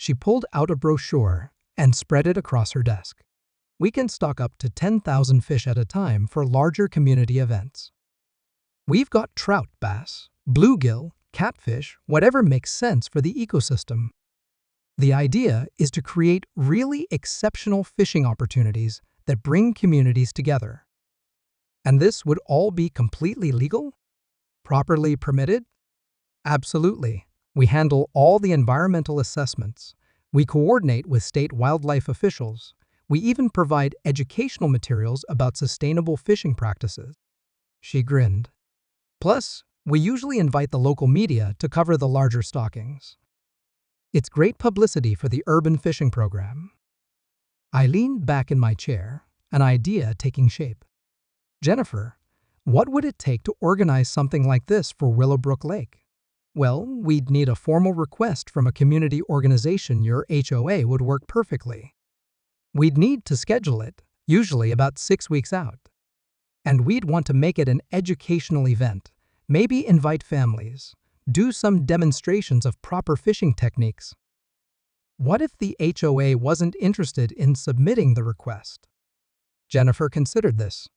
She pulled out a brochure and spread it across her desk. We can stock up to 10,000 fish at a time for larger community events. We've got trout, bass, bluegill, catfish, whatever makes sense for the ecosystem. The idea is to create really exceptional fishing opportunities that bring communities together. And this would all be completely legal? Properly permitted? Absolutely. We handle all the environmental assessments. We coordinate with state wildlife officials. We even provide educational materials about sustainable fishing practices. She grinned. Plus, we usually invite the local media to cover the larger stockings. It's great publicity for the urban fishing program. I leaned back in my chair, an idea taking shape. Jennifer, what would it take to organize something like this for Willowbrook Lake? Well, we'd need a formal request from a community organization. Your HOA would work perfectly. We'd need to schedule it, usually about 6 weeks out. And we'd want to make it an educational event, maybe invite families, do some demonstrations of proper fishing techniques. What if the HOA wasn't interested in submitting the request? Jennifer considered this.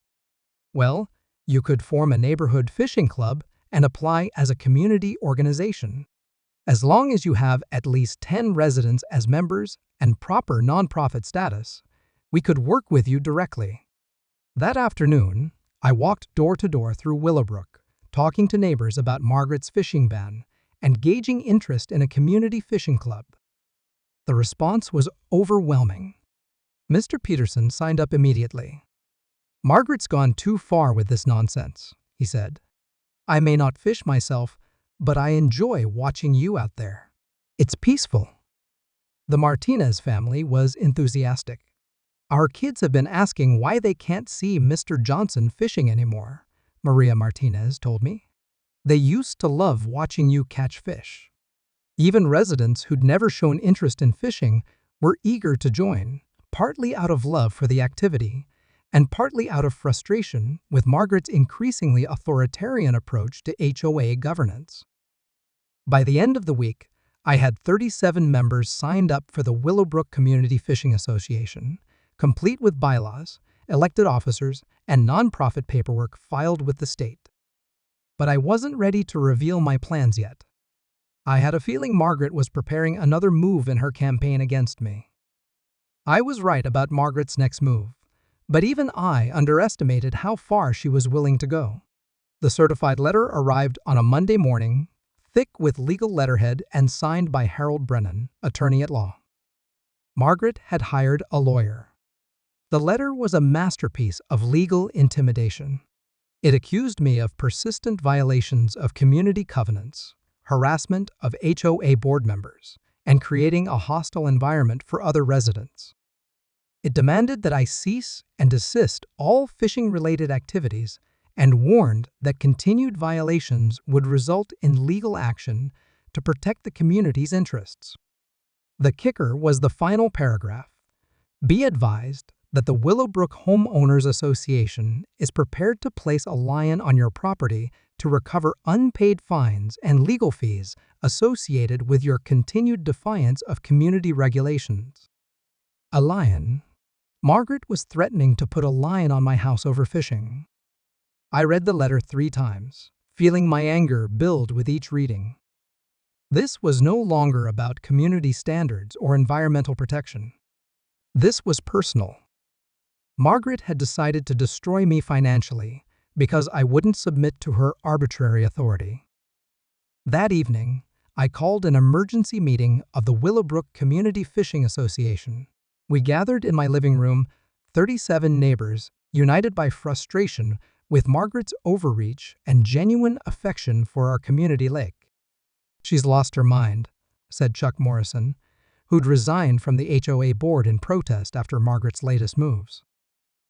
Well, you could form a neighborhood fishing club and apply as a community organization. As long as you have at least 10 residents as members and proper nonprofit status, we could work with you directly. That afternoon, I walked door to door through Willowbrook, talking to neighbors about Margaret's fishing ban and gauging interest in a community fishing club. The response was overwhelming. Mr. Peterson signed up immediately. Margaret's gone too far with this nonsense, he said. I may not fish myself, but I enjoy watching you out there. It's peaceful. The Martinez family was enthusiastic. Our kids have been asking why they can't see Mr. Johnson fishing anymore, Maria Martinez told me. They used to love watching you catch fish. Even residents who'd never shown interest in fishing were eager to join, partly out of love for the activity, and partly out of frustration with Margaret's increasingly authoritarian approach to HOA governance. By the end of the week, I had 37 members signed up for the Willowbrook Community Fishing Association, complete with bylaws, elected officers, and nonprofit paperwork filed with the state. But I wasn't ready to reveal my plans yet. I had a feeling Margaret was preparing another move in her campaign against me. I was right about Margaret's next move, but even I underestimated how far she was willing to go. The certified letter arrived on a Monday morning, thick with legal letterhead and signed by Harold Brennan, attorney at law. Margaret had hired a lawyer. The letter was a masterpiece of legal intimidation. It accused me of persistent violations of community covenants, harassment of HOA board members, and creating a hostile environment for other residents. It demanded that I cease and desist all fishing-related activities and warned that continued violations would result in legal action to protect the community's interests. The kicker was the final paragraph. Be advised that the Willowbrook Homeowners Association is prepared to place a lion on your property to recover unpaid fines and legal fees associated with your continued defiance of community regulations. A lion? Margaret was threatening to put a lion on my house over fishing. I read the letter 3 times, feeling my anger build with each reading. This was no longer about community standards or environmental protection. This was personal. Margaret had decided to destroy me financially because I wouldn't submit to her arbitrary authority. That evening, I called an emergency meeting of the Willowbrook Community Fishing Association. We gathered in my living room, 37 neighbors, united by frustration with Margaret's overreach and genuine affection for our community lake. She's lost her mind, said Chuck Morrison, who'd resigned from the HOA board in protest after Margaret's latest moves.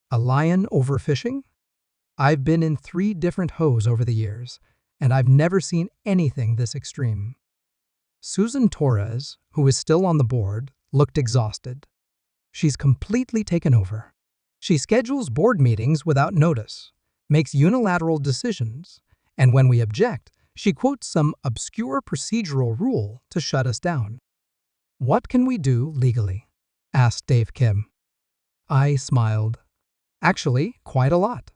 A lion over fishing? I've been in 3 different HOAs over the years, and I've never seen anything this extreme. Susan Torres, who is still on the board, looked exhausted. She's completely taken over. She schedules board meetings without notice, makes unilateral decisions, and when we object, she quotes some obscure procedural rule to shut us down. "What can we do legally?" asked Dave Kim. I smiled. "Actually, quite a lot.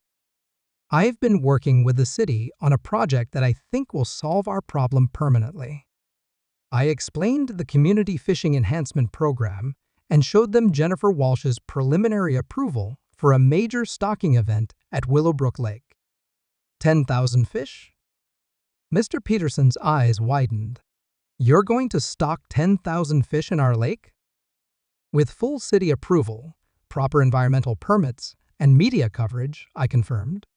I've been working with the city on a project that I think will solve our problem permanently." I explained the Community Fishing Enhancement Program and showed them Jennifer Walsh's preliminary approval for a major stocking event at Willowbrook Lake. 10,000 fish? Mr. Peterson's eyes widened. "You're going to stock 10,000 fish in our lake?" "With full city approval, proper environmental permits, and media coverage," I confirmed.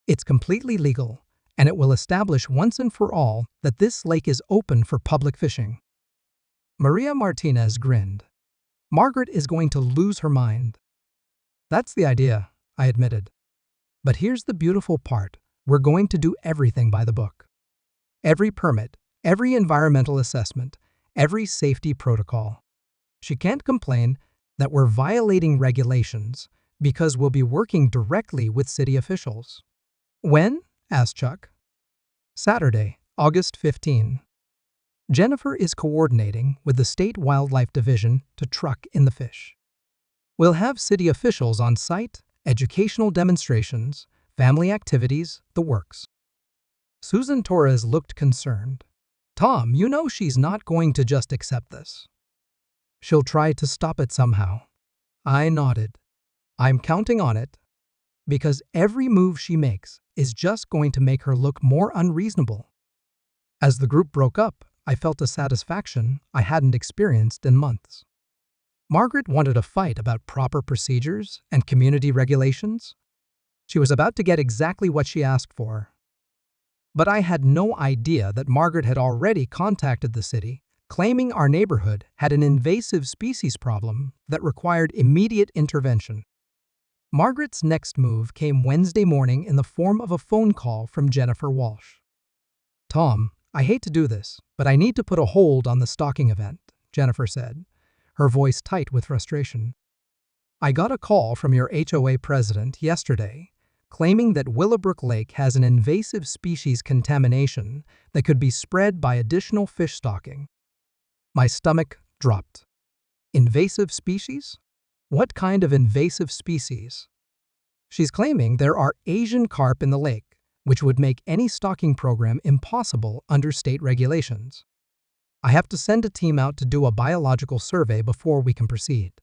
"It's completely legal, and it will establish once and for all that this lake is open for public fishing." Maria Martinez grinned. "Margaret is going to lose her mind." "That's the idea," I admitted. "But here's the beautiful part. We're going to do everything by the book. Every permit, every environmental assessment, every safety protocol. She can't complain that we're violating regulations because we'll be working directly with city officials." "When?" asked Chuck. "Saturday, August 15. Jennifer is coordinating with the State Wildlife Division to truck in the fish. We'll have city officials on site, educational demonstrations, family activities, the works." Susan Torres looked concerned. "Tom, you know she's not going to just accept this." "She'll try to stop it somehow." I nodded. "I'm counting on it, because every move she makes is just going to make her look more unreasonable." As the group broke up, I felt a satisfaction I hadn't experienced in months. Margaret wanted a fight about proper procedures and community regulations. She was about to get exactly what she asked for. But I had no idea that Margaret had already contacted the city, claiming our neighborhood had an invasive species problem that required immediate intervention. Margaret's next move came Wednesday morning in the form of a phone call from Jennifer Walsh. "Tom, I hate to do this, but I need to put a hold on the stalking event," Jennifer said, her voice tight with frustration. "I got a call from your HOA president yesterday, claiming that Willowbrook Lake has an invasive species contamination that could be spread by additional fish stocking." My stomach dropped. "Invasive species? What kind of invasive species?" "She's claiming there are Asian carp in the lake, which would make any stocking program impossible under state regulations. I have to send a team out to do a biological survey before we can proceed."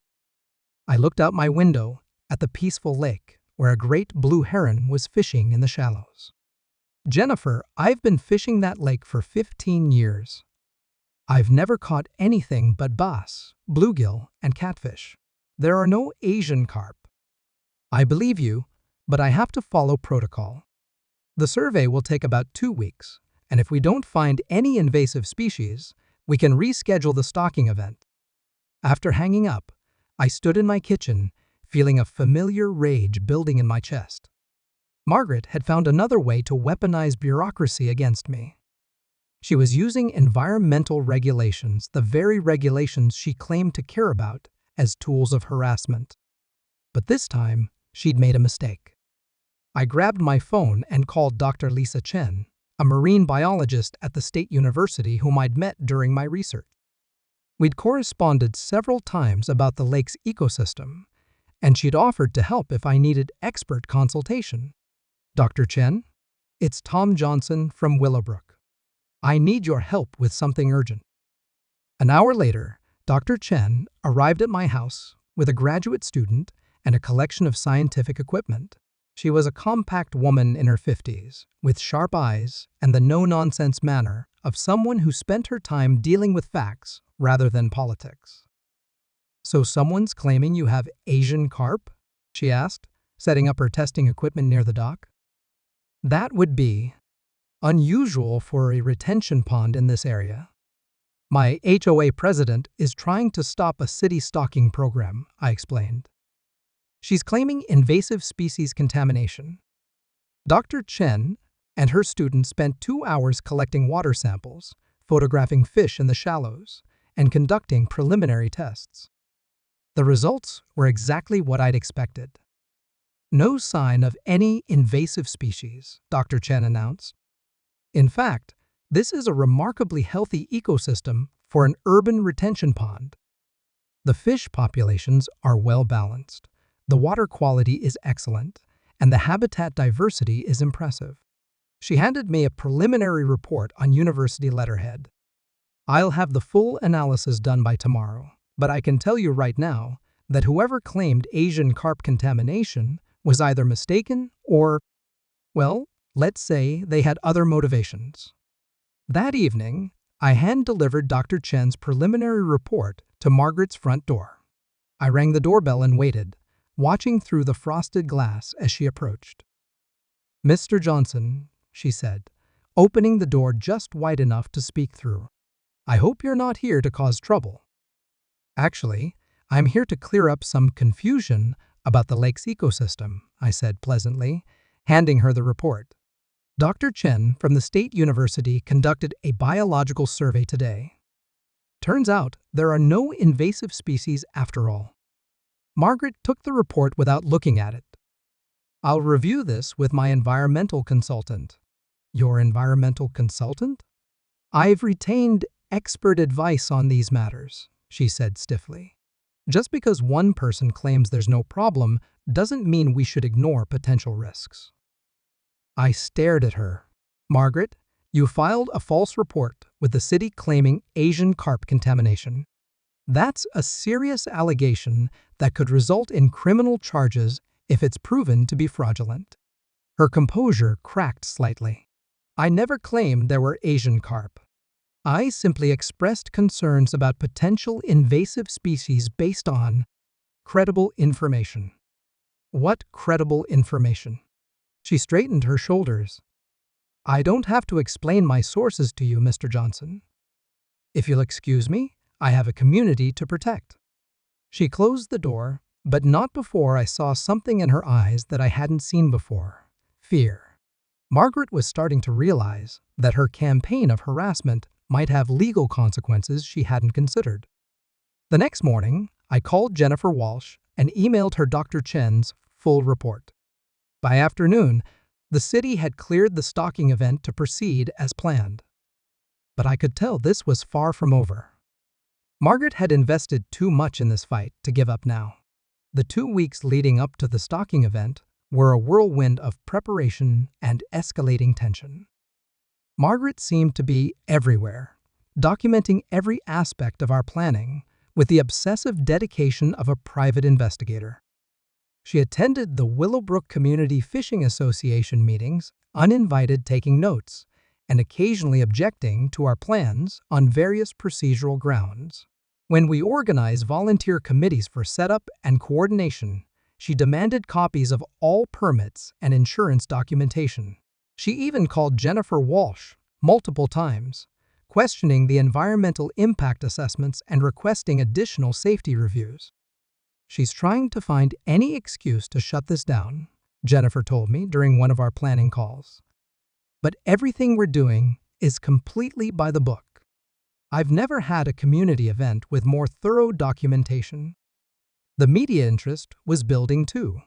I looked out my window at the peaceful lake, where a great blue heron was fishing in the shallows. "Jennifer, I've been fishing that lake for 15 years. I've never caught anything but bass, bluegill, and catfish. There are no Asian carp." "I believe you, but I have to follow protocol. The survey will take about 2 weeks, and if we don't find any invasive species, we can reschedule the stocking event." After hanging up, I stood in my kitchen, feeling a familiar rage building in my chest. Margaret had found another way to weaponize bureaucracy against me. She was using environmental regulations, the very regulations she claimed to care about, as tools of harassment. But this time, she'd made a mistake. I grabbed my phone and called Dr. Lisa Chen, a marine biologist at the State University whom I'd met during my research. We'd corresponded several times about the lake's ecosystem, and she'd offered to help if I needed expert consultation. "Dr. Chen, it's Tom Johnson from Willowbrook. I need your help with something urgent." An hour later, Dr. Chen arrived at my house with a graduate student and a collection of scientific equipment. She was a compact woman in her 50s, with sharp eyes and the no-nonsense manner of someone who spent her time dealing with facts rather than politics. "So someone's claiming you have Asian carp?" she asked, setting up her testing equipment near the dock. "That would be unusual for a retention pond in this area. My HOA president is trying to stop a city stocking program," I explained. "She's claiming invasive species contamination." Dr. Chen and her student spent 2 hours collecting water samples, photographing fish in the shallows, and conducting preliminary tests. The results were exactly what I'd expected. "No sign of any invasive species," Dr. Chen announced. "In fact, this is a remarkably healthy ecosystem for an urban retention pond. The fish populations are well balanced, the water quality is excellent, and the habitat diversity is impressive. She handed me a preliminary report on university letterhead. I'll have the full analysis done by tomorrow, but I can tell you right now that whoever claimed Asian carp contamination was either mistaken or, well, let's say they had other motivations. That evening, I hand-delivered Dr. Chen's preliminary report to Margaret's front door. I rang the doorbell and waited, watching through the frosted glass as she approached. "Mr. Johnson," she said, opening the door just wide enough to speak through. "I hope you're not here to cause trouble." "Actually, I'm here to clear up some confusion about the lake's ecosystem," I said pleasantly, handing her the report. "Dr. Chen from the State University conducted a biological survey today. Turns out there are no invasive species after all." Margaret took the report without looking at it. "I'll review this with my environmental consultant." "Your environmental consultant?" "I've retained expert advice on these matters," she said stiffly. "Just because one person claims there's no problem doesn't mean we should ignore potential risks." I stared at her. "Margaret, you filed a false report with the city claiming Asian carp contamination. That's a serious allegation that could result in criminal charges if it's proven to be fraudulent." Her composure cracked slightly. "I never claimed there were Asian carp. I simply expressed concerns about potential invasive species based on credible information." "What credible information?" She straightened her shoulders. "I don't have to explain my sources to you, Mr. Johnson. If you'll excuse me, I have a community to protect." She closed the door, but not before I saw something in her eyes that I hadn't seen before: fear. Margaret was starting to realize that her campaign of harassment might have legal consequences she hadn't considered. The next morning, I called Jennifer Walsh and emailed her Dr. Chen's full report. By afternoon, the city had cleared the stalking event to proceed as planned. But I could tell this was far from over. Margaret had invested too much in this fight to give up now. The 2 weeks leading up to the stalking event were a whirlwind of preparation and escalating tension. Margaret seemed to be everywhere, documenting every aspect of our planning with the obsessive dedication of a private investigator. She attended the Willowbrook Community Fishing Association meetings, uninvited, taking notes, and occasionally objecting to our plans on various procedural grounds. When we organized volunteer committees for setup and coordination, she demanded copies of all permits and insurance documentation. She even called Jennifer Walsh multiple times, questioning the environmental impact assessments and requesting additional safety reviews. "She's trying to find any excuse to shut this down," Jennifer told me during one of our planning calls. "But everything we're doing is completely by the book. I've never had a community event with more thorough documentation." The media interest was building too.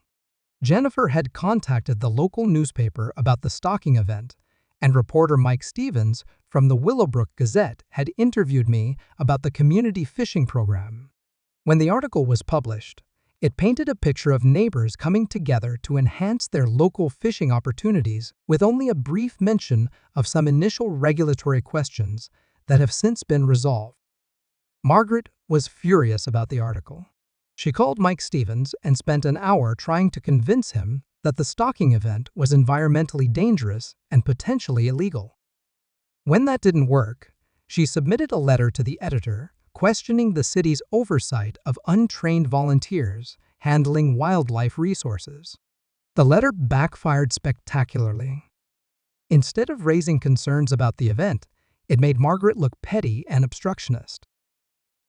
Jennifer had contacted the local newspaper about the stalking event, and reporter Mike Stevens from the Willowbrook Gazette had interviewed me about the community fishing program. When the article was published, it painted a picture of neighbors coming together to enhance their local fishing opportunities with only a brief mention of some initial regulatory questions that have since been resolved. Margaret was furious about the article. She called Mike Stevens and spent an hour trying to convince him that the stalking event was environmentally dangerous and potentially illegal. When that didn't work, she submitted a letter to the editor questioning the city's oversight of untrained volunteers handling wildlife resources. The letter backfired spectacularly. Instead of raising concerns about the event, it made Margaret look petty and obstructionist.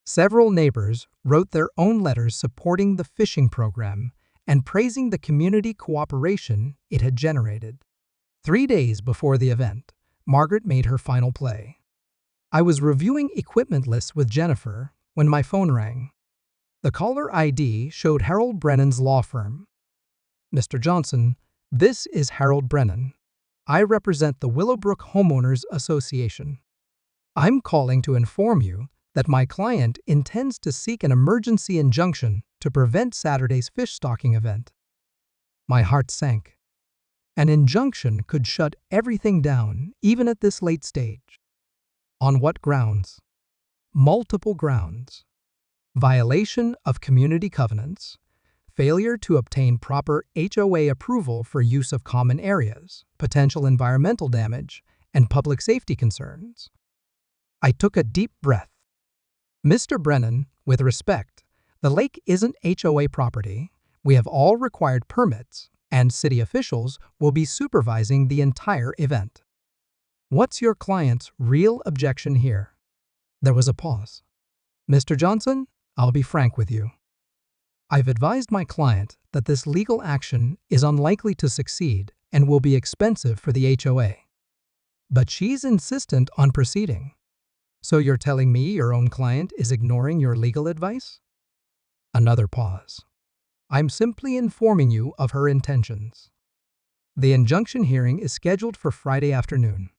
Several neighbors wrote their own letters supporting the fishing program and praising the community cooperation it had generated. 3 days before the event, Margaret made her final play. I was reviewing equipment lists with Jennifer when my phone rang. The caller ID showed Harold Brennan's law firm. "Mr. Johnson, this is Harold Brennan. I represent the Willowbrook Homeowners Association. I'm calling to inform you that my client intends to seek an emergency injunction to prevent Saturday's fish stocking event. My heart sank. An injunction could shut everything down, even at this late stage. On what grounds? Multiple grounds. Violation of community covenants, failure to obtain proper HOA approval for use of common areas, potential environmental damage, and public safety concerns. I took a deep breath. Mr. Brennan, with respect, the lake isn't HOA property. We have all required permits, and city officials will be supervising the entire event. What's your client's real objection here? There was a pause. Mr. Johnson, I'll be frank with you. I've advised my client that this legal action is unlikely to succeed and will be expensive for the HOA. But she's insistent on proceeding. So you're telling me your own client is ignoring your legal advice? Another pause. I'm simply informing you of her intentions. The injunction hearing is scheduled for Friday afternoon.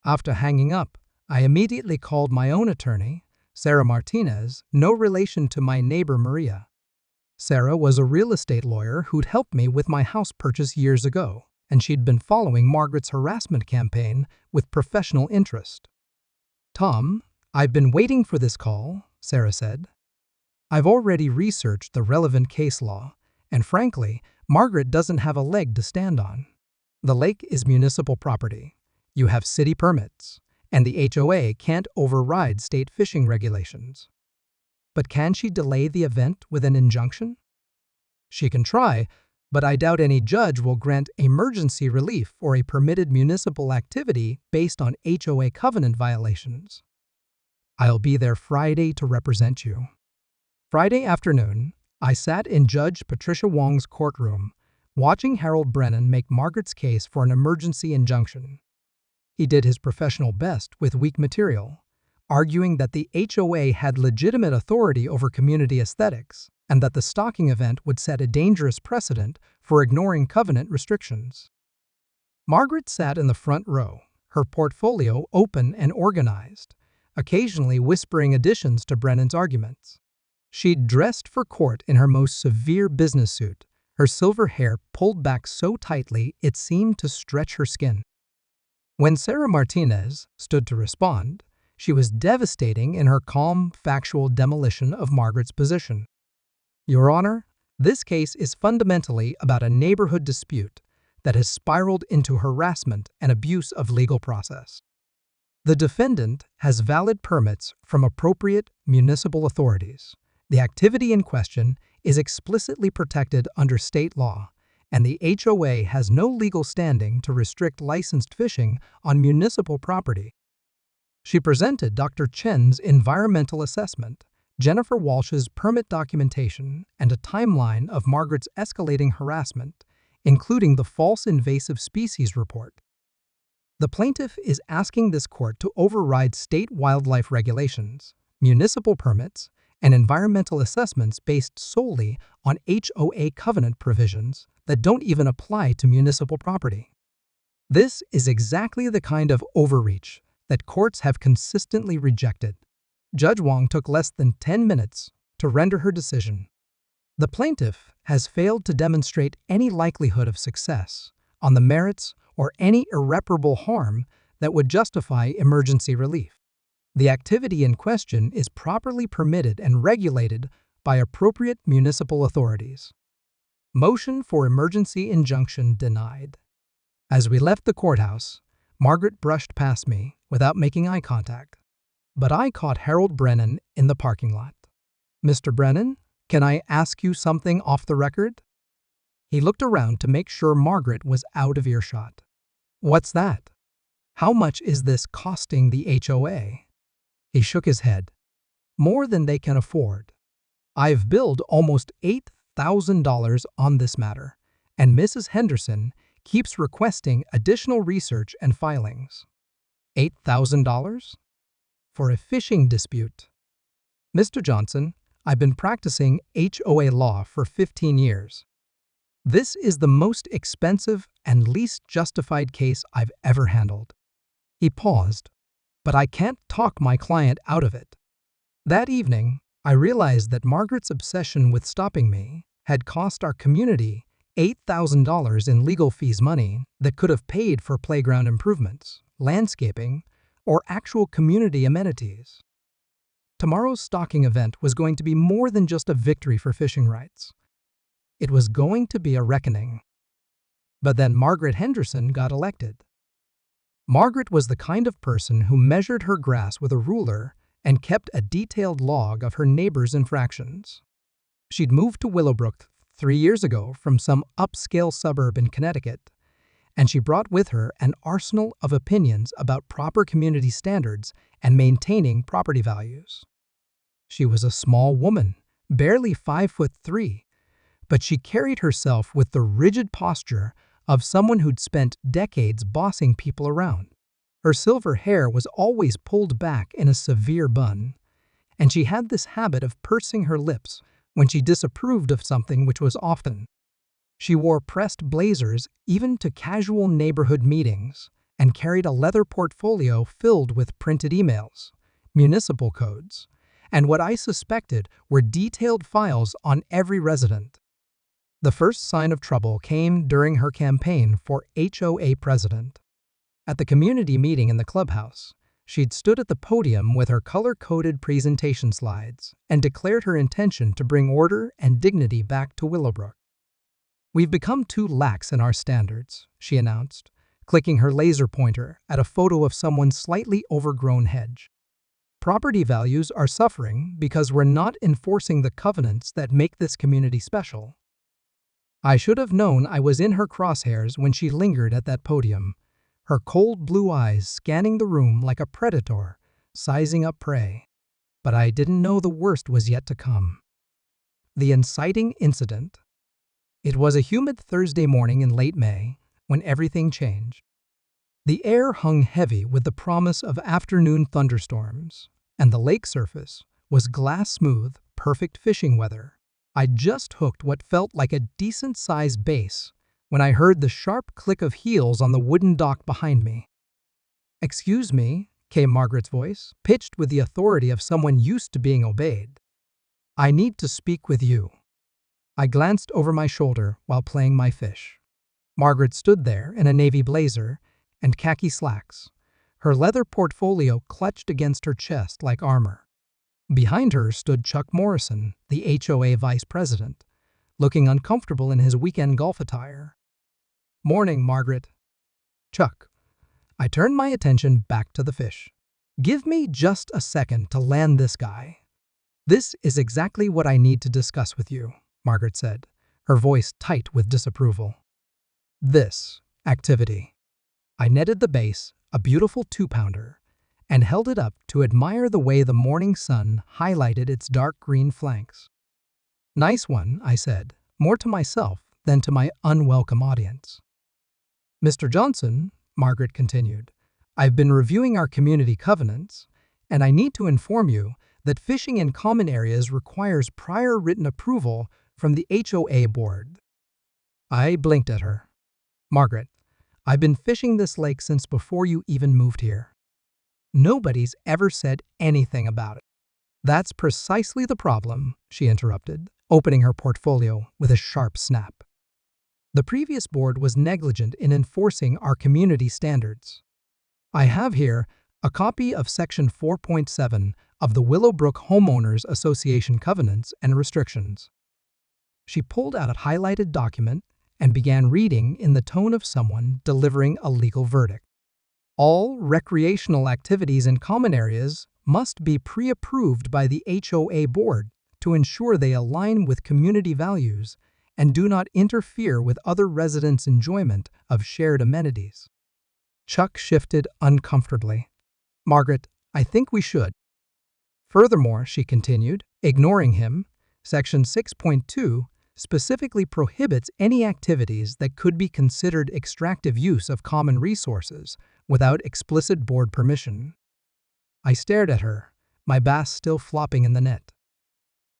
After hanging up, I immediately called my own attorney, Sarah Martinez, no relation to my neighbor Maria. Sarah was a real estate lawyer who'd helped me with my house purchase years ago, and she'd been following Margaret's harassment campaign with professional interest. Tom, I've been waiting for this call, Sarah said. I've already researched the relevant case law, and frankly, Margaret doesn't have a leg to stand on. The lake is municipal property. You have city permits, and the HOA can't override state fishing regulations. But can she delay the event with an injunction? She can try, but I doubt any judge will grant emergency relief for a permitted municipal activity based on HOA covenant violations. I'll be there Friday to represent you. Friday afternoon, I sat in Judge Patricia Wong's courtroom, watching Harold Brennan make Margaret's case for an emergency injunction. He did his professional best with weak material, arguing that the HOA had legitimate authority over community aesthetics and that the stocking event would set a dangerous precedent for ignoring covenant restrictions. Margaret sat in the front row, her portfolio open and organized, occasionally whispering additions to Brennan's arguments. She'd dressed for court in her most severe business suit, her silver hair pulled back so tightly it seemed to stretch her skin. When Sarah Martinez stood to respond, she was devastating in her calm, factual demolition of Margaret's position. Your Honor, this case is fundamentally about a neighborhood dispute that has spiraled into harassment and abuse of legal process. The defendant has valid permits from appropriate municipal authorities. The activity in question is explicitly protected under state law, and the HOA has no legal standing to restrict licensed fishing on municipal property. She presented Dr. Chen's environmental assessment, Jennifer Walsh's permit documentation, and a timeline of Margaret's escalating harassment, including the false invasive species report. The plaintiff is asking this court to override state wildlife regulations, municipal permits, and environmental assessments based solely on HOA covenant provisions that don't even apply to municipal property. This is exactly the kind of overreach that courts have consistently rejected. Judge Wong took less than 10 minutes to render her decision. The plaintiff has failed to demonstrate any likelihood of success on the merits or any irreparable harm that would justify emergency relief. The activity in question is properly permitted and regulated by appropriate municipal authorities. Motion for emergency injunction denied. As we left the courthouse, Margaret brushed past me without making eye contact, but I caught Harold Brennan in the parking lot. Mr. Brennan, can I ask you something off the record? He looked around to make sure Margaret was out of earshot. What's that? How much is this costing the HOA? He shook his head. More than they can afford. I've billed almost $8,000 on this matter, and Mrs. Henderson keeps requesting additional research and filings. $8,000? For a fishing dispute. Mr. Johnson, I've been practicing HOA law for 15 years. This is the most expensive and least justified case I've ever handled. He paused, but I can't talk my client out of it. That evening, I realized that Margaret's obsession with stopping me had cost our community $8,000 in legal fees, money that could have paid for playground improvements, landscaping, or actual community amenities. Tomorrow's stalking event was going to be more than just a victory for fishing rights. It was going to be a reckoning. But then Margaret Henderson got elected. Margaret was the kind of person who measured her grass with a ruler and kept a detailed log of her neighbors' infractions. She'd moved to Willowbrook 3 years ago from some upscale suburb in Connecticut, and she brought with her an arsenal of opinions about proper community standards and maintaining property values. She was a small woman, barely 5'3", but she carried herself with the rigid posture of someone who'd spent decades bossing people around. Her silver hair was always pulled back in a severe bun, and she had this habit of pursing her lips when she disapproved of something, which was often. She wore pressed blazers even to casual neighborhood meetings and carried a leather portfolio filled with printed emails, municipal codes, and what I suspected were detailed files on every resident. The first sign of trouble came during her campaign for HOA president. At the community meeting in the clubhouse, she'd stood at the podium with her color-coded presentation slides and declared her intention to bring order and dignity back to Willowbrook. "We've become too lax in our standards," she announced, clicking her laser pointer at a photo of someone's slightly overgrown hedge. "Property values are suffering because we're not enforcing the covenants that make this community special." I should have known I was in her crosshairs when she lingered at that podium, her cold blue eyes scanning the room like a predator, sizing up prey. But I didn't know the worst was yet to come. The inciting incident. It was a humid Thursday morning in late May when everything changed. The air hung heavy with the promise of afternoon thunderstorms, and the lake surface was glass-smooth, perfect fishing weather. I'd just hooked what felt like a decent-sized bass when I heard the sharp click of heels on the wooden dock behind me. "Excuse me," came Margaret's voice, pitched with the authority of someone used to being obeyed. "I need to speak with you." I glanced over my shoulder while playing my fish. Margaret stood there in a navy blazer and khaki slacks, her leather portfolio clutched against her chest like armor. Behind her stood Chuck Morrison, the HOA vice president, looking uncomfortable in his weekend golf attire. "Morning, Margaret." "Chuck." I turned my attention back to the fish. "Give me just a second to land this guy." "This is exactly what I need to discuss with you," Margaret said, her voice tight with disapproval. "This activity." I netted the bass, a beautiful 2-pounder, and held it up to admire the way the morning sun highlighted its dark green flanks. "Nice one," I said, more to myself than to my unwelcome audience. "Mr. Johnson," Margaret continued, "I've been reviewing our community covenants, and I need to inform you that fishing in common areas requires prior written approval from the HOA board." I blinked at her. "Margaret, I've been fishing this lake since before you even moved here. Nobody's ever said anything about it." "That's precisely the problem," she interrupted, opening her portfolio with a sharp snap. "The previous board was negligent in enforcing our community standards. I have here a copy of Section 4.7 of the Willowbrook Homeowners Association Covenants and Restrictions." She pulled out a highlighted document and began reading in the tone of someone delivering a legal verdict. "All recreational activities in common areas must be pre-approved by the HOA board to ensure they align with community values and do not interfere with other residents' enjoyment of shared amenities." Chuck shifted uncomfortably. "Margaret, I think we should." "Furthermore," she continued, ignoring him, Section 6.2 specifically prohibits any activities that could be considered extractive use of common resources without explicit board permission. I stared at her, my bass still flopping in the net.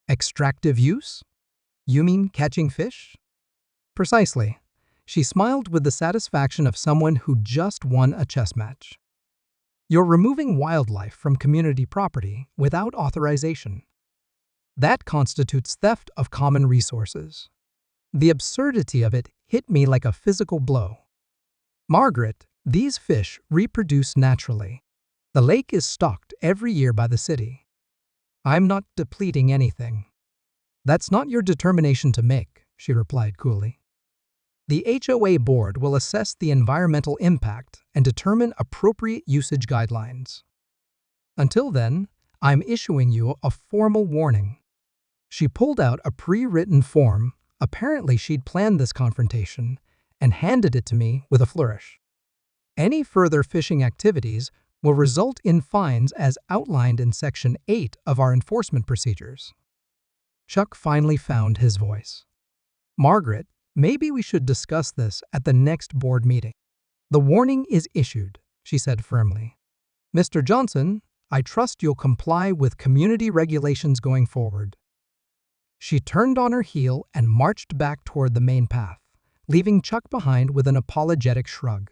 "Extractive use? You mean catching fish?" "Precisely." She smiled with the satisfaction of someone who just won a chess match. You're removing wildlife from community property without authorization. That constitutes theft of common resources. The absurdity of it hit me like a physical blow. Margaret, these fish reproduce naturally. The lake is stocked every year by the city. I'm not depleting anything. That's not your determination to make, she replied coolly. The HOA board will assess the environmental impact and determine appropriate usage guidelines. Until then, I'm issuing you a formal warning. She pulled out a pre-written form. Apparently she'd planned this confrontation and handed it to me with a flourish. Any further fishing activities will result in fines as outlined in Section 8 of our enforcement procedures. Chuck finally found his voice. Margaret, maybe we should discuss this at the next board meeting. The warning is issued, she said firmly. Mr. Johnson, I trust you'll comply with community regulations going forward. She turned on her heel and marched back toward the main path, leaving Chuck behind with an apologetic shrug.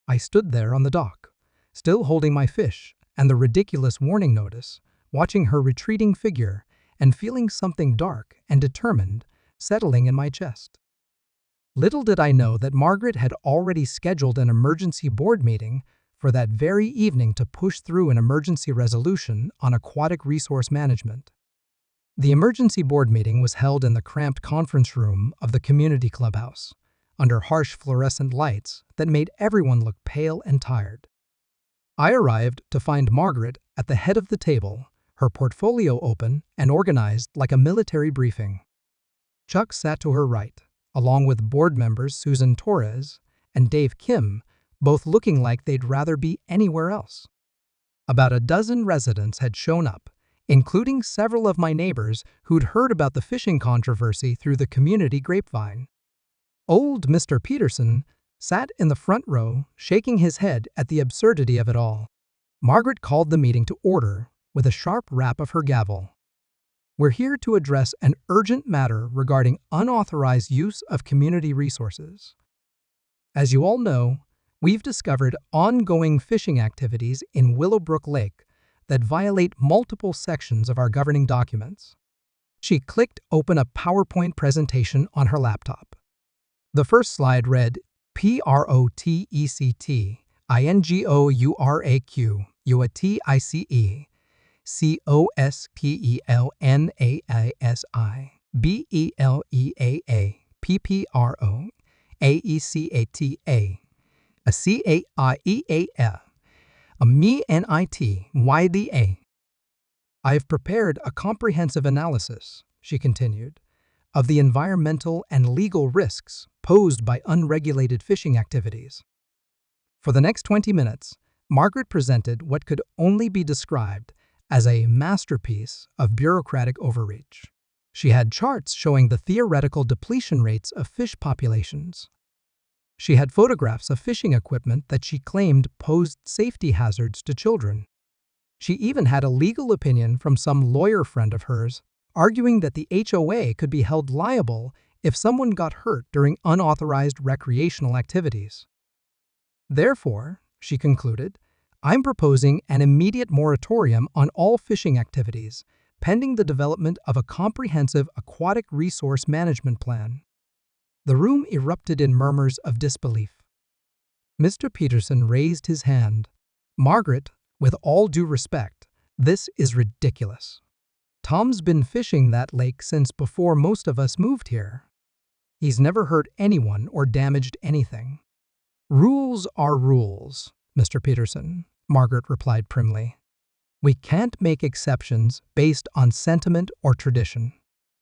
I stood there on the dock, still holding my fish and the ridiculous warning notice, watching her retreating figure and feeling something dark and determined settling in my chest. Little did I know that Margaret had already scheduled an emergency board meeting for that very evening to push through an emergency resolution on aquatic resource management. The emergency board meeting was held in the cramped conference room of the community clubhouse, under harsh fluorescent lights that made everyone look pale and tired. I arrived to find Margaret at the head of the table, her portfolio open and organized like a military briefing. Chuck sat to her right, along with board members Susan Torres and Dave Kim, both looking like they'd rather be anywhere else. About a dozen residents had shown up, including several of my neighbors who'd heard about the fishing controversy through the community grapevine. Old Mr. Peterson sat in the front row, shaking his head at the absurdity of it all. Margaret called the meeting to order with a sharp rap of her gavel. We're here to address an urgent matter regarding unauthorized use of community resources. As you all know, we've discovered ongoing fishing activities in Willowbrook Lake that violate multiple sections of our governing documents. She clicked open a PowerPoint presentation on her laptop. The first slide read, PROTECT INGOURAQ UATICE COSPELNAISI BELEAA PPRO AECATA a CAIEA a MENITYDA. I've prepared a comprehensive analysis, she continued, of the environmental and legal risks posed by unregulated fishing activities. For the next 20 minutes, Margaret presented what could only be described as a masterpiece of bureaucratic overreach. She had charts showing the theoretical depletion rates of fish populations. She had photographs of fishing equipment that she claimed posed safety hazards to children. She even had a legal opinion from some lawyer friend of hers, arguing that the HOA could be held liable if someone got hurt during unauthorized recreational activities. Therefore, she concluded, I'm proposing an immediate moratorium on all fishing activities, pending the development of a comprehensive aquatic resource management plan. The room erupted in murmurs of disbelief. Mr. Peterson raised his hand. Margaret, with all due respect, this is ridiculous. Tom's been fishing that lake since before most of us moved here. He's never hurt anyone or damaged anything. Rules are rules, Mr. Peterson, Margaret replied primly. We can't make exceptions based on sentiment or tradition.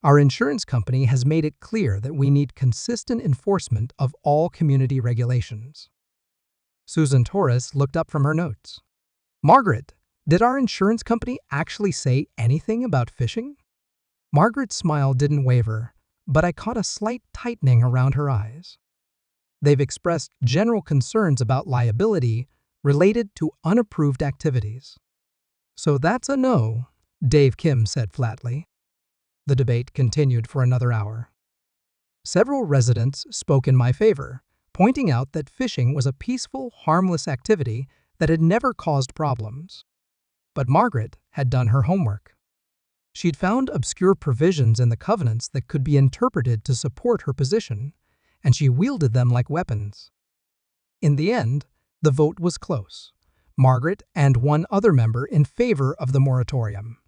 Our insurance company has made it clear that we need consistent enforcement of all community regulations. Susan Torres looked up from her notes. Margaret, did our insurance company actually say anything about fishing? Margaret's smile didn't waver, but I caught a slight tightening around her eyes. They've expressed general concerns about liability related to unapproved activities. So that's a no, Dave Kim said flatly. The debate continued for another hour. Several residents spoke in my favor, pointing out that fishing was a peaceful, harmless activity that had never caused problems. But Margaret had done her homework. She'd found obscure provisions in the covenants that could be interpreted to support her position, and she wielded them like weapons. In the end, the vote was close. Margaret and one other member in favor of the moratorium.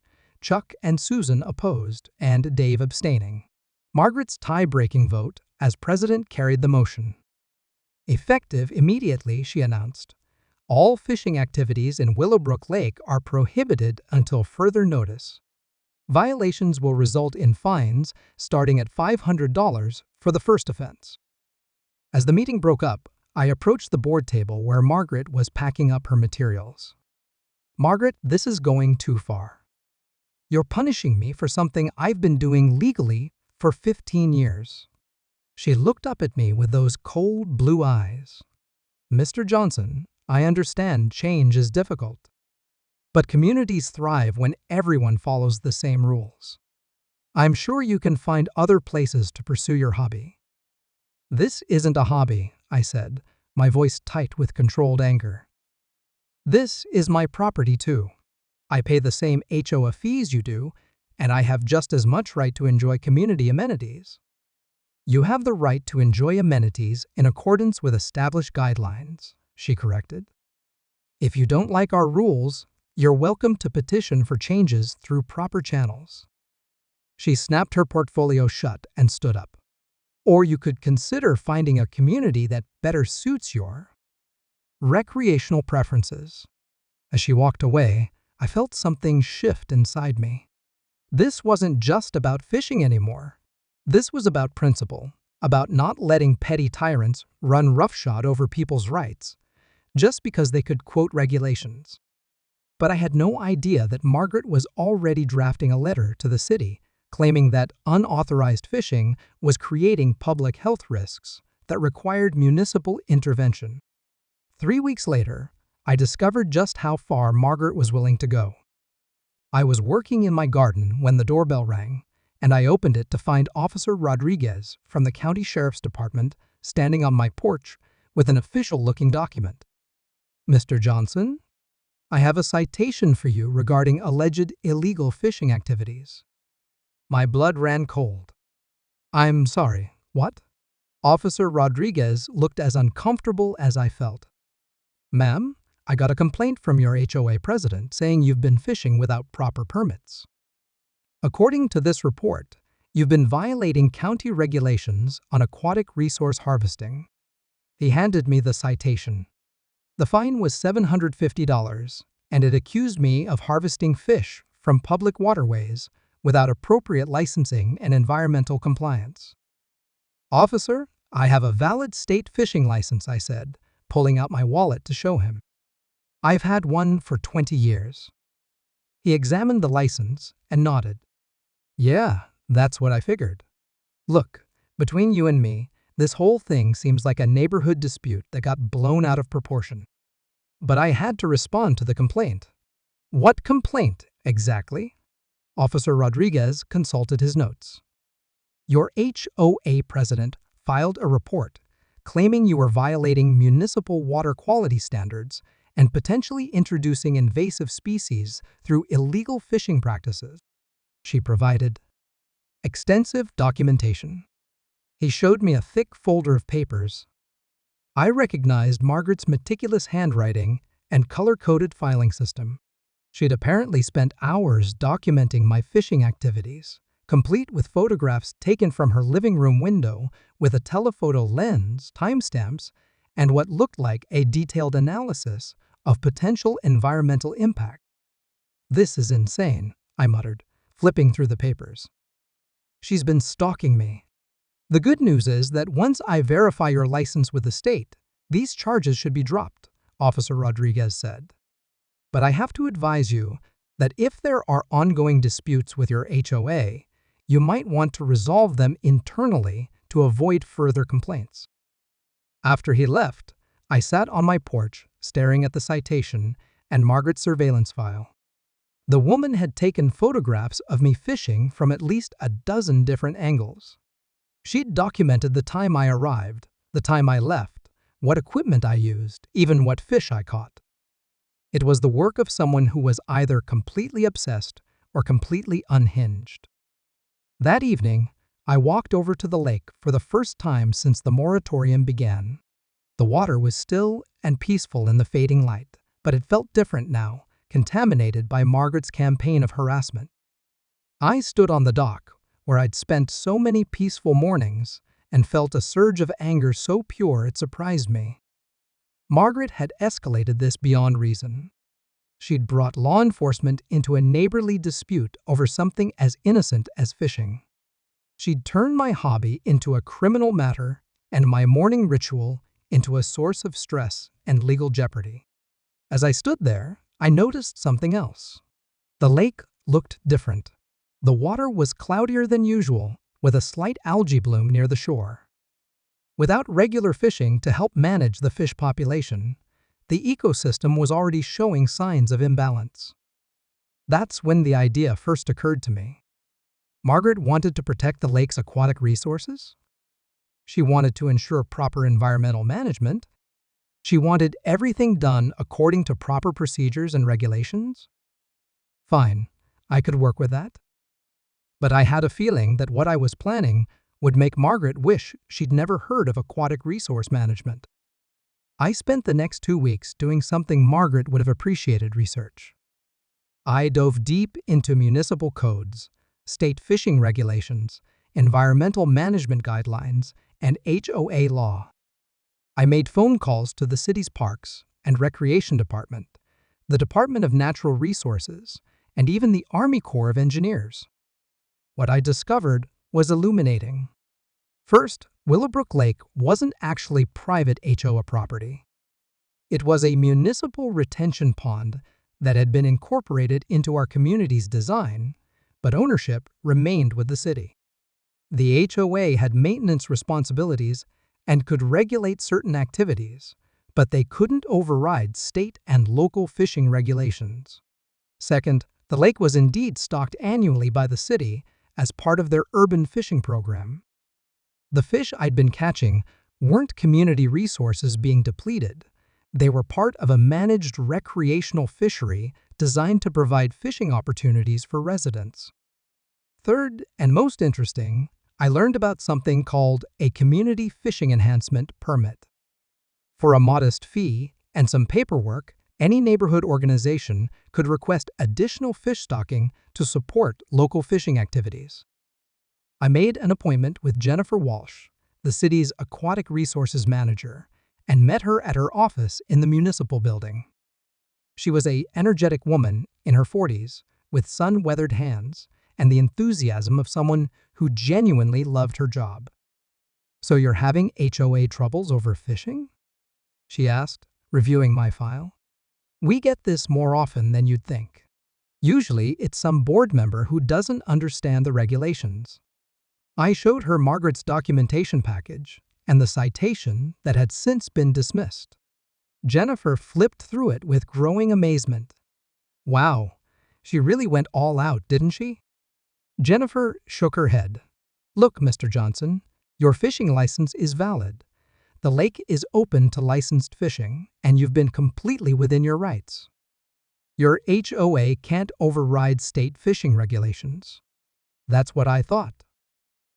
Chuck and Susan opposed, and Dave abstaining. Margaret's tie-breaking vote as president carried the motion. Effective immediately, she announced, all fishing activities in Willowbrook Lake are prohibited until further notice. Violations will result in fines starting at $500 for the first offense. As the meeting broke up, I approached the board table where Margaret was packing up her materials. Margaret, this is going too far. You're punishing me for something I've been doing legally for 15 years. She looked up at me with those cold blue eyes. Mr. Johnson, I understand change is difficult. But communities thrive when everyone follows the same rules. I'm sure you can find other places to pursue your hobby. This isn't a hobby, I said, my voice tight with controlled anger. This is my property too. I pay the same HOA fees you do, and I have just as much right to enjoy community amenities. You have the right to enjoy amenities in accordance with established guidelines, she corrected. If you don't like our rules, you're welcome to petition for changes through proper channels. She snapped her portfolio shut and stood up. Or you could consider finding a community that better suits your recreational preferences. As she walked away, I felt something shift inside me. This wasn't just about fishing anymore. This was about principle, about not letting petty tyrants run roughshod over people's rights, just because they could quote regulations. But I had no idea that Margaret was already drafting a letter to the city, claiming that unauthorized fishing was creating public health risks that required municipal intervention. 3 weeks later, I discovered just how far Margaret was willing to go. I was working in my garden when the doorbell rang, and I opened it to find Officer Rodriguez from the County Sheriff's Department standing on my porch with an official-looking document. Mr. Johnson, I have a citation for you regarding alleged illegal fishing activities. My blood ran cold. I'm sorry, what? Officer Rodriguez looked as uncomfortable as I felt. Ma'am, I got a complaint from your HOA president saying you've been fishing without proper permits. According to this report, you've been violating county regulations on aquatic resource harvesting. He handed me the citation. The fine was $750, and it accused me of harvesting fish from public waterways without appropriate licensing and environmental compliance. Officer, I have a valid state fishing license, I said, pulling out my wallet to show him. I've had one for 20 years. He examined the license and nodded. Yeah, that's what I figured. Look, between you and me, this whole thing seems like a neighborhood dispute that got blown out of proportion. But I had to respond to the complaint. What complaint, exactly? Officer Rodriguez consulted his notes. Your HOA president filed a report claiming you were violating municipal water quality standards and potentially introducing invasive species through illegal fishing practices. She provided extensive documentation. He showed me a thick folder of papers. I recognized Margaret's meticulous handwriting and color-coded filing system. She'd apparently spent hours documenting my fishing activities, complete with photographs taken from her living room window with a telephoto lens, timestamps, and what looked like a detailed analysis of potential environmental impact. This is insane, I muttered, flipping through the papers. She's been stalking me. The good news is that once I verify your license with the state, these charges should be dropped, Officer Rodriguez said. But I have to advise you that if there are ongoing disputes with your HOA, you might want to resolve them internally to avoid further complaints. After he left, I sat on my porch, staring at the citation and Margaret's surveillance file. The woman had taken photographs of me fishing from at least a dozen different angles. She'd documented the time I arrived, the time I left, what equipment I used, even what fish I caught. It was the work of someone who was either completely obsessed or completely unhinged. That evening, I walked over to the lake for the first time since the moratorium began. The water was still and peaceful in the fading light, but it felt different now, contaminated by Margaret's campaign of harassment. I stood on the dock, where I'd spent so many peaceful mornings, and felt a surge of anger so pure it surprised me. Margaret had escalated this beyond reason. She'd brought law enforcement into a neighborly dispute over something as innocent as fishing. She'd turned my hobby into a criminal matter and my morning ritual into a source of stress and legal jeopardy. As I stood there, I noticed something else. The lake looked different. The water was cloudier than usual, with a slight algae bloom near the shore. Without regular fishing to help manage the fish population, the ecosystem was already showing signs of imbalance. That's when the idea first occurred to me. Margaret wanted to protect the lake's aquatic resources. She wanted to ensure proper environmental management. She wanted everything done according to proper procedures and regulations. Fine, I could work with that. But I had a feeling that what I was planning would make Margaret wish she'd never heard of aquatic resource management. I spent the next 2 weeks doing something Margaret would have appreciated: research. I dove deep into municipal codes, state fishing regulations, environmental management guidelines, and HOA law. I made phone calls to the city's Parks and Recreation Department, the Department of Natural Resources, and even the Army Corps of Engineers. What I discovered was illuminating. First, Willowbrook Lake wasn't actually private HOA property. It was a municipal retention pond that had been incorporated into our community's design, but ownership remained with the city. The HOA had maintenance responsibilities and could regulate certain activities, but they couldn't override state and local fishing regulations. Second, the lake was indeed stocked annually by the city as part of their urban fishing program. The fish I'd been catching weren't community resources being depleted. They were part of a managed recreational fishery designed to provide fishing opportunities for residents. Third, and most interesting, I learned about something called a Community Fishing Enhancement Permit. For a modest fee and some paperwork, any neighborhood organization could request additional fish stocking to support local fishing activities. I made an appointment with Jennifer Walsh, the city's aquatic resources manager, and met her at her office in the municipal building. She was an energetic woman in her 40s with sun-weathered hands and the enthusiasm of someone who genuinely loved her job. "So you're having HOA troubles over fishing?" she asked, reviewing my file. "We get this more often than you'd think. Usually, it's some board member who doesn't understand the regulations." I showed her Margaret's documentation package and the citation that had since been dismissed. Jennifer flipped through it with growing amazement. "Wow, she really went all out, didn't she?" Jennifer shook her head. "Look, Mr. Johnson, your fishing license is valid. The lake is open to licensed fishing, and you've been completely within your rights. Your HOA can't override state fishing regulations." That's what I thought.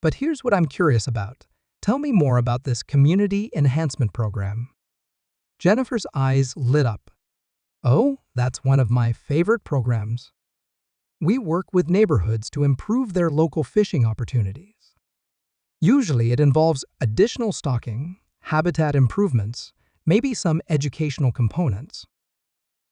But here's what I'm curious about. Tell me more about this Community Enhancement Program. Jennifer's eyes lit up. "Oh, that's one of my favorite programs. We work with neighborhoods to improve their local fishing opportunities. Usually it involves additional stocking, habitat improvements, maybe some educational components.